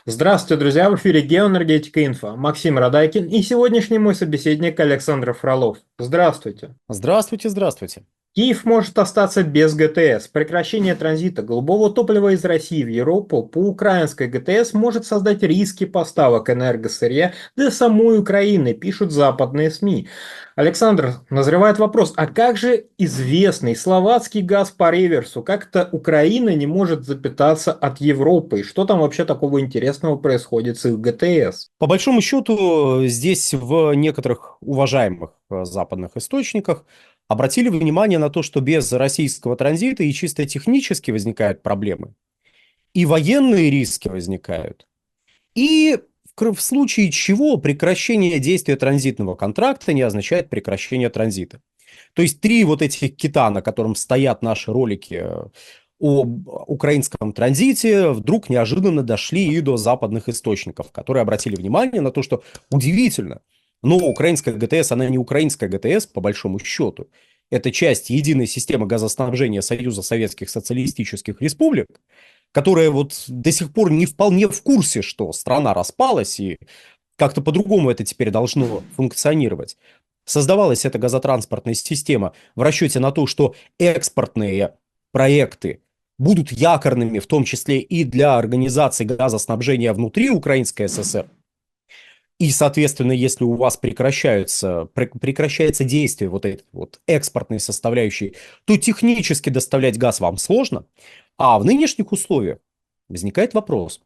Здравствуйте, друзья! В эфире Геоэнергетика Инфо. Максим Радайкин и сегодняшний мой собеседник Александр Фролов. Здравствуйте! Здравствуйте, здравствуйте. Киев может остаться без ГТС. Прекращение транзита голубого топлива из России в Европу по украинской ГТС может создать риски поставок энергосырья для самой Украины, пишут западные СМИ. Александр, назревает вопрос, а как же известный словацкий газ по реверсу? Как это Украина не может запитаться от Европы? И что там вообще такого интересного происходит с их ГТС? По большому счету, здесь в некоторых уважаемых западных источниках обратили внимание на то, что без российского транзита и чисто технически возникают проблемы, и военные риски возникают, и в случае чего прекращение действия транзитного контракта не означает прекращение транзита. То есть три вот этих кита, на котором стоят наши ролики об украинском транзите, вдруг неожиданно дошли и до западных источников, которые обратили внимание на то, что удивительно, но украинская ГТС, она не украинская ГТС по большому счету. Это часть единой системы газоснабжения Союза Советских Социалистических Республик, которая вот до сих пор не вполне в курсе, что страна распалась и как-то по-другому это теперь должно функционировать. Создавалась эта газотранспортная система в расчете на то, что экспортные проекты будут якорными, в том числе и для организации газоснабжения внутри Украинской ССР. И, соответственно, если у вас прекращается действие вот этой вот экспортной составляющей, то технически доставлять газ вам сложно. А в нынешних условиях возникает вопрос.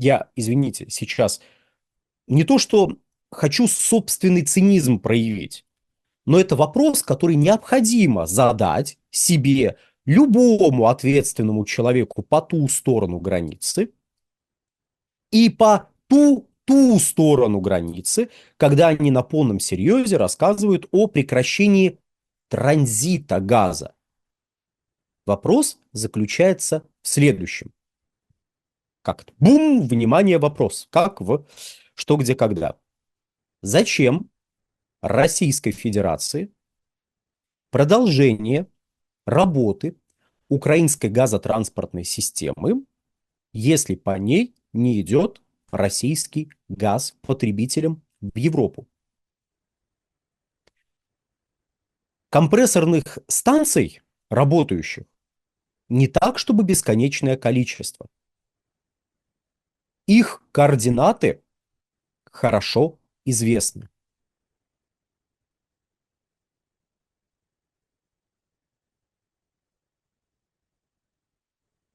Я, извините, сейчас не то, что хочу собственный цинизм проявить, но это вопрос, который необходимо задать себе, любому ответственному человеку по ту сторону границы и по ту сторону границы, когда они на полном серьезе рассказывают о прекращении транзита газа. Вопрос заключается в следующем. Как это? Бум, внимание, вопрос. Как в «Что, где, когда». Зачем Российской Федерации продолжение работы украинской газотранспортной системы, если по ней не идет российский газ потребителям в Европу? Компрессорных станций, работающих, не так, чтобы бесконечное количество. Их координаты хорошо известны.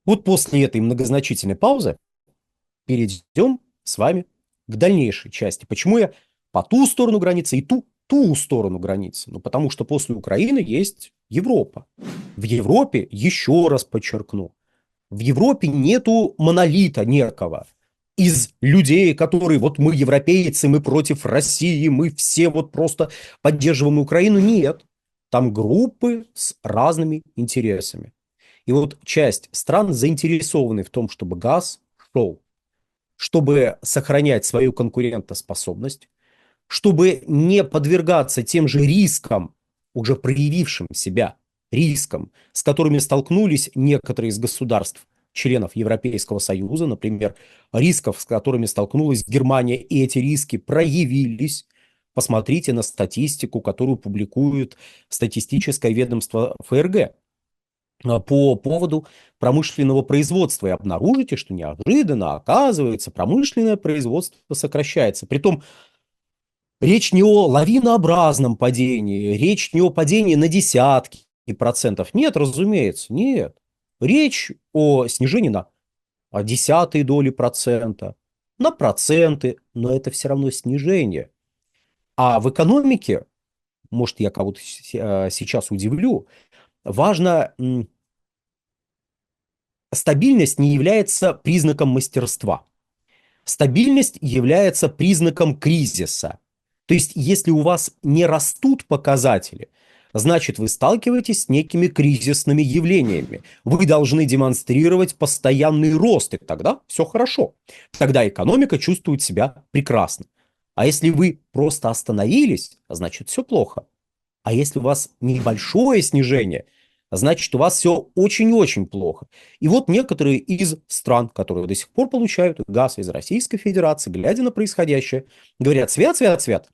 Вот после этой многозначительной паузы перейдем с вами к дальнейшей части. Почему я по ту сторону границы и ту сторону границы? Ну, потому что после Украины есть Европа. В Европе, еще раз подчеркну, в Европе нету монолита некого из людей, которые вот мы европейцы, мы против России, мы все вот просто поддерживаем Украину. Нет. Там группы с разными интересами. И вот часть стран заинтересованы в том, чтобы газ шел, чтобы сохранять свою конкурентоспособность, чтобы не подвергаться тем же рискам, уже проявившим себя, рискам, с которыми столкнулись некоторые из государств, членов Европейского Союза, например, рисков, с которыми столкнулась Германия, и эти риски проявились. Посмотрите на статистику, которую публикует статистическое ведомство ФРГ по поводу промышленного производства, и обнаружите, что неожиданно, оказывается, промышленное производство сокращается. Притом речь не о лавинообразном падении, речь не о падении на десятки процентов. Нет, разумеется, нет. Речь о снижении на десятые доли процента, на проценты, но это все равно снижение. А в экономике, может, я кого-то сейчас удивлю, важно, стабильность не является признаком мастерства. Стабильность является признаком кризиса. То есть, если у вас не растут показатели, значит, вы сталкиваетесь с некими кризисными явлениями. Вы должны демонстрировать постоянный рост, и тогда все хорошо. Тогда экономика чувствует себя прекрасно. А если вы просто остановились, значит, все плохо. А если у вас небольшое снижение, значит, у вас все очень-очень плохо. И вот некоторые из стран, которые до сих пор получают газ из Российской Федерации, глядя на происходящее, говорят: свят, свят, свят,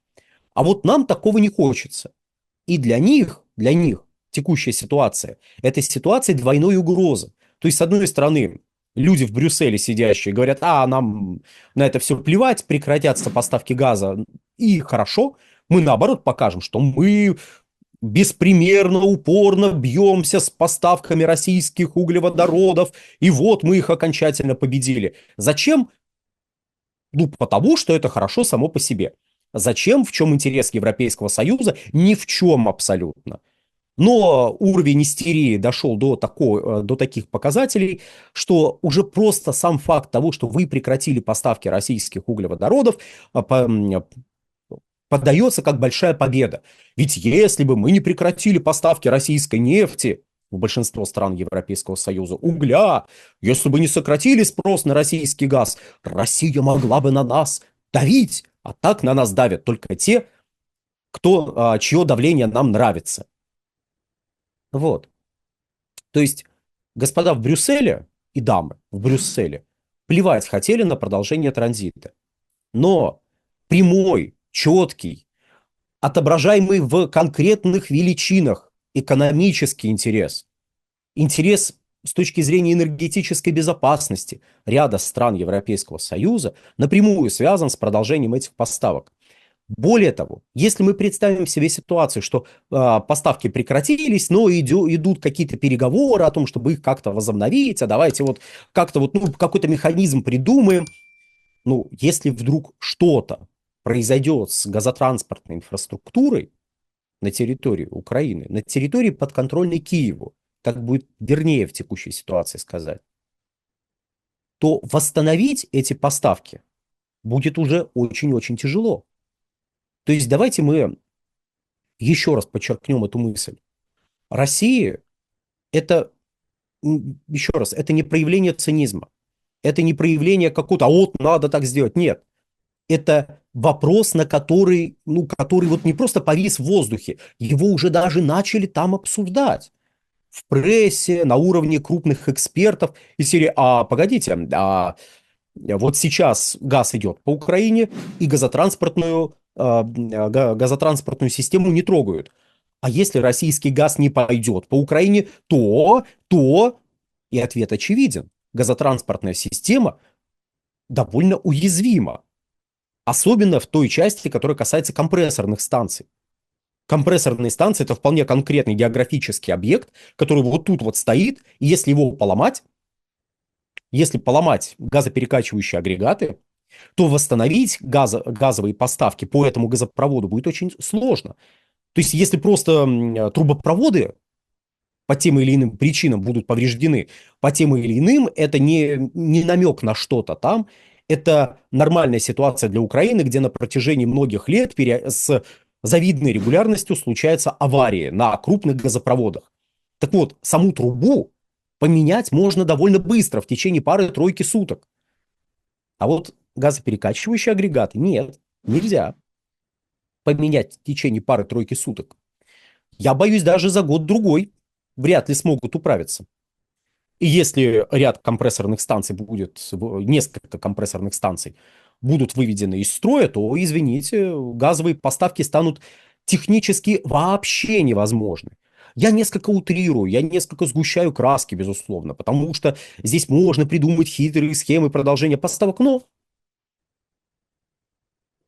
а вот нам такого не хочется. И для них текущая ситуация – это ситуация двойной угрозы. То есть, с одной стороны, люди в Брюсселе сидящие говорят: а, нам на это все плевать, прекратятся поставки газа, и хорошо, мы наоборот покажем, что мы беспримерно, упорно бьемся с поставками российских углеводородов, и вот мы их окончательно победили. Зачем? Ну, потому что это хорошо само по себе. Зачем? В чем интерес Европейского Союза? Ни в чем абсолютно. Но уровень истерии дошел до таких показателей, что уже просто сам факт того, что вы прекратили поставки российских углеводородов, поддается как большая победа. Ведь если бы мы не прекратили поставки российской нефти в большинство стран Европейского Союза, угля, если бы не сократили спрос на российский газ, Россия могла бы на нас давить. А так на нас давят только те, чье давление нам нравится. Вот. То есть господа в Брюсселе и дамы в Брюсселе плевать хотели на продолжение транзита. Но прямой, четкий, отображаемый в конкретных величинах экономический интерес, интерес с точки зрения энергетической безопасности ряда стран Европейского Союза напрямую связан с продолжением этих поставок. Более того, если мы представим себе ситуацию, что поставки прекратились, но идут какие-то переговоры о том, чтобы их как-то возобновить, а давайте вот как-то вот, ну, какой-то механизм придумаем. Ну, если вдруг что-то произойдет с газотранспортной инфраструктурой на территории Украины, на территории подконтрольной Киеву, так будет вернее в текущей ситуации сказать, то восстановить эти поставки будет уже очень-очень тяжело. То есть давайте мы еще раз подчеркнем эту мысль. Россия – это, еще раз, это не проявление цинизма, это не проявление какого-то, а вот надо так сделать. Нет, это вопрос, на который, ну, который вот не просто повис в воздухе, его уже даже начали там обсуждать в прессе, на уровне крупных экспертов из серии: а погодите, вот сейчас газ идет по Украине, и газотранспортную систему не трогают. А если российский газ не пойдет по Украине, то... И ответ очевиден. Газотранспортная система довольно уязвима. Особенно в той части, которая касается компрессорных станций. Компрессорные станции – это вполне конкретный географический объект, который вот тут вот стоит, и если поломать газоперекачивающие агрегаты, то восстановить газовые поставки по этому газопроводу будет очень сложно. То есть, если просто трубопроводы по тем или иным причинам будут повреждены, по тем или иным, это не намек на что-то там, это нормальная ситуация для Украины, где на протяжении многих лет с завидной регулярностью случаются аварии на крупных газопроводах. Так вот, саму трубу поменять можно довольно быстро, в течение пары-тройки суток. А вот газоперекачивающие агрегаты нет, нельзя поменять в течение пары-тройки суток. Я боюсь, даже за год-другой вряд ли смогут управиться. И если ряд компрессорных станций несколько компрессорных станций будут выведены из строя, то, извините, газовые поставки станут технически вообще невозможны. Я несколько утрирую, я несколько сгущаю краски, безусловно, потому что здесь можно придумать хитрые схемы продолжения поставок, но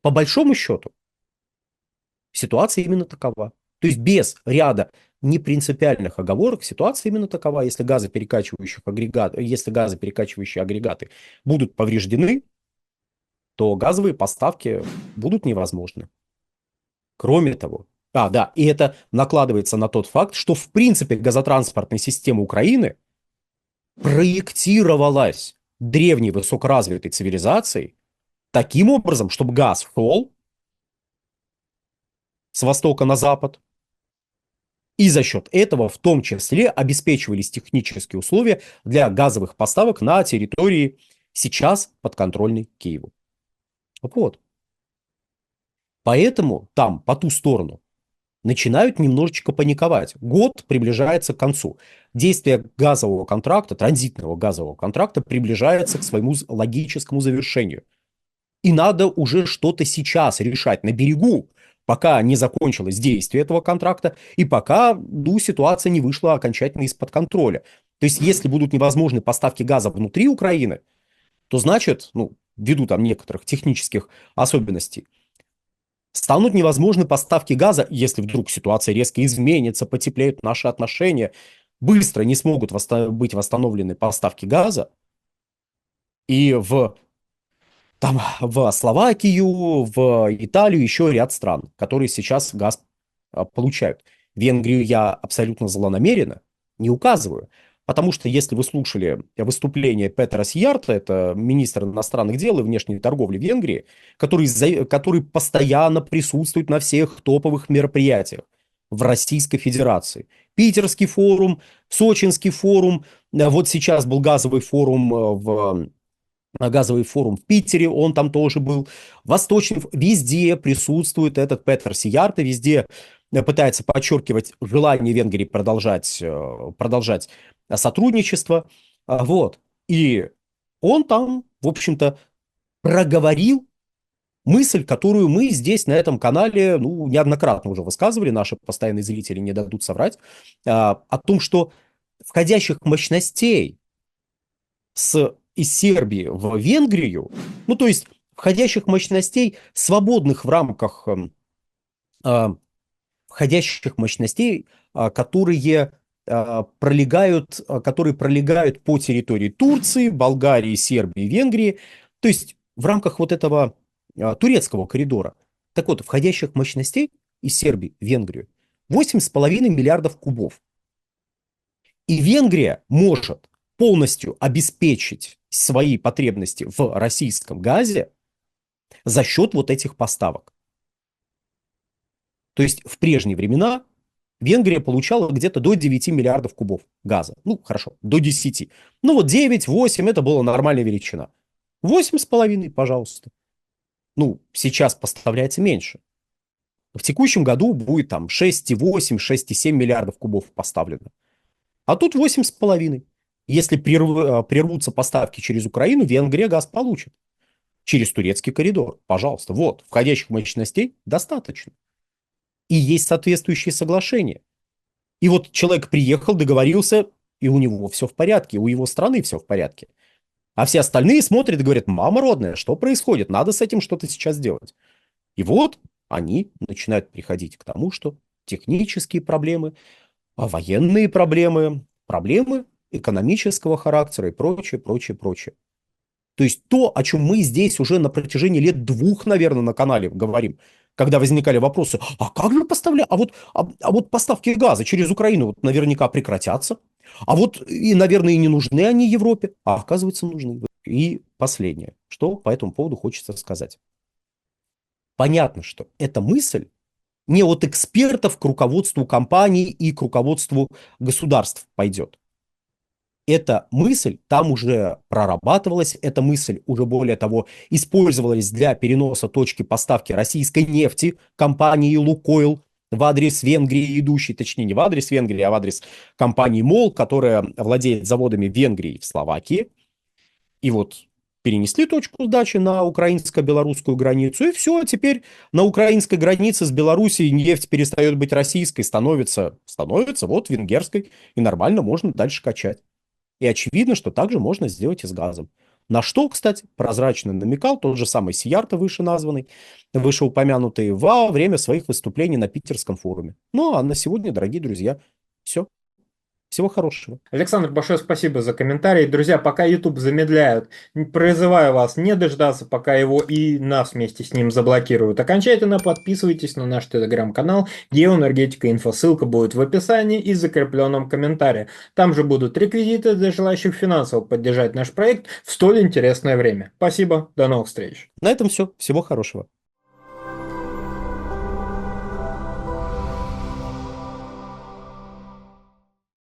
по большому счету ситуация именно такова. То есть без ряда непринципиальных оговорок ситуация именно такова. Если газоперекачивающие агрегаты будут повреждены, то газовые поставки будут невозможны. Кроме того, да, и это накладывается на тот факт, что в принципе газотранспортная система Украины проектировалась древней высокоразвитой цивилизацией таким образом, чтобы газ шел с востока на запад, и за счет этого в том числе обеспечивались технические условия для газовых поставок на территории сейчас подконтрольной Киеву. Вот. Поэтому там, по ту сторону, начинают немножечко паниковать. Год приближается к концу. Действие газового контракта, транзитного газового контракта приближается к своему логическому завершению. И надо уже что-то сейчас решать на берегу, пока не закончилось действие этого контракта и пока, ну, ситуация не вышла окончательно из-под контроля. То есть, если будут невозможны поставки газа внутри Украины, то значит, ну, ввиду там некоторых технических особенностей, станут невозможны поставки газа, если вдруг ситуация резко изменится, потеплеют наши отношения, быстро не смогут быть восстановлены поставки газа, и в Словакию, в Италию, еще ряд стран, которые сейчас газ получают. Венгрию я абсолютно злонамеренно не указываю, потому что если вы слушали выступление Петера Сиярта, это министр иностранных дел и внешней торговли Венгрии, который постоянно присутствует на всех топовых мероприятиях в Российской Федерации. Питерский форум, Сочинский форум, вот сейчас был газовый форум в Питере, он там тоже был, Восточный, везде присутствует этот Петер Сиярто, везде пытается подчеркивать желание Венгрии продолжать сотрудничество, вот, и он там, в общем-то, проговорил мысль, которую мы здесь на этом канале, ну, неоднократно уже высказывали, наши постоянные зрители не дадут соврать, о том, что входящих мощностей из Сербии в Венгрию, ну, то есть входящих мощностей, свободных в рамках э, входящих мощностей, которые пролегают по территории Турции, Болгарии, Сербии, Венгрии, то есть в рамках вот этого турецкого коридора. Так вот, входящих мощностей из Сербии в Венгрию 8,5 миллиардов кубов. И Венгрия может полностью обеспечить свои потребности в российском газе за счет вот этих поставок. То есть в прежние времена Венгрия получала где-то до 9 миллиардов кубов газа. Ну, хорошо, до 10. Ну, вот 9-8 это была нормальная величина. 8,5, пожалуйста. Ну, сейчас поставляется меньше. В текущем году будет там 6,8, 6,7 миллиардов кубов поставлено. А тут 8,5. Если прервутся поставки через Украину, Венгрия газ получит. Через турецкий коридор. Пожалуйста. Вот, входящих мощностей достаточно. И есть соответствующие соглашения. И вот человек приехал, договорился, и у него все в порядке, у его страны все в порядке. А все остальные смотрят и говорят: мама родная, что происходит? Надо с этим что-то сейчас делать. И вот они начинают приходить к тому, что технические проблемы, военные проблемы, проблемы экономического характера и прочее, прочее, прочее. То есть то, о чем мы здесь уже на протяжении лет 2, наверное, на канале говорим, когда возникали вопросы: а как же поставлять, а вот поставки газа через Украину вот наверняка прекратятся, а вот, и, наверное, и не нужны они Европе, а оказывается, нужны. И последнее, что по этому поводу хочется сказать. Понятно, что эта мысль не от экспертов к руководству компаний и к руководству государств пойдет. Эта мысль там уже прорабатывалась, эта мысль уже, более того, использовалась для переноса точки поставки российской нефти компании «Лукойл» в адрес Венгрии идущей, точнее, не в адрес Венгрии, а в адрес компании «МОЛ», которая владеет заводами в Венгрии и в Словакии. И вот перенесли точку сдачи на украинско-белорусскую границу, и все, теперь на украинской границе с Белоруссией нефть перестает быть российской, становится вот венгерской, и нормально можно дальше качать. И очевидно, что также можно сделать и с газом. На что, кстати, прозрачно намекал тот же самый Сиярто, вышеупомянутый, во время своих выступлений на Питерском форуме. Ну, а на сегодня, дорогие друзья, все. Всего хорошего. Александр, большое спасибо за комментарий. Друзья, пока YouTube замедляют, призываю вас не дождаться, пока его и нас вместе с ним заблокируют. Окончательно подписывайтесь на наш телеграм-канал Геоэнергетика Инфо. Ссылка будет в описании и закрепленном комментарии. Там же будут реквизиты для желающих финансово поддержать наш проект в столь интересное время. Спасибо, до новых встреч. На этом все. Всего хорошего.